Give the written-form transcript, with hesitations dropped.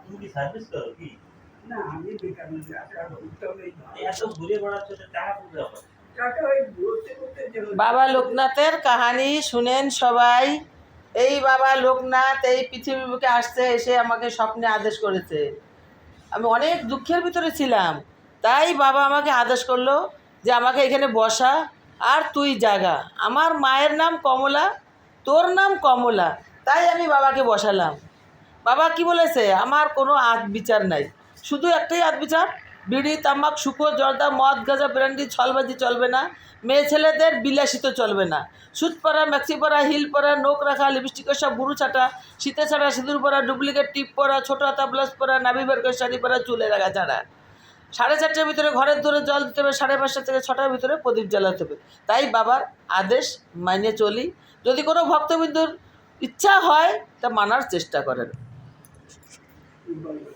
তুমি কি সার্ভিস করো কি? না আমি বেকার মানুষ, টাকা উঠতে হবে। এত ঘুরে বেড়াচ্ছ তো টাকা কোথায় পাবে? টাকা ওই ঘুরতে ঘুরতে যে বাবা লোকনাথের কাহানি শুনেন সবাই। এই বাবা লোকনাথ এই পৃথিবীর বুকে আসছে, এসে আমাকে স্বপ্নে আদেশ করেছে। আমি অনেক দুঃখের ভিতরে ছিলাম, তাই বাবা আমাকে আদেশ করলো যে আমাকে এখানে বসা আর তুই জাগা। আমার মায়ের নাম কমলা, তোর নাম কমলা, তাই আমি বাবাকে বসালাম। বাবা কি বলেছে, আমার কোনো বিচার নাই, শুধু একটাই বিচার, বিড়ি তামাক শুকো জর্দা মদ গাঁজা ব্র্যান্ডি ছলবাজি চলবে না, মেয়ে ছেলেদের বিলাসিত চলবে না, সুচ পরা ম্যাক্সি পরা হিল পরা নোক রাখা লিপস্টিকের সব বুড়ো ছাটা শীতে ছাড়া সিঁদুর পরা ডুপ্লিকেট টিপ পরা ছোটো হাতা ব্লাউজ পরা নাভি বের করে শাড়ি পরা চুলে রাখা ছাড়া। 4:30টার ভিতরে ঘরের দূরে জল দিতে হবে, 5:30 থেকে 6টার ভিতরে প্রদীপ জ্বালাতে হবে। তাই বাবার আদেশ মাইনে চলি। যদি কোনো ভক্তবিন্দুর ইচ্ছা হয় তা মানার চেষ্টা করেন। বলবো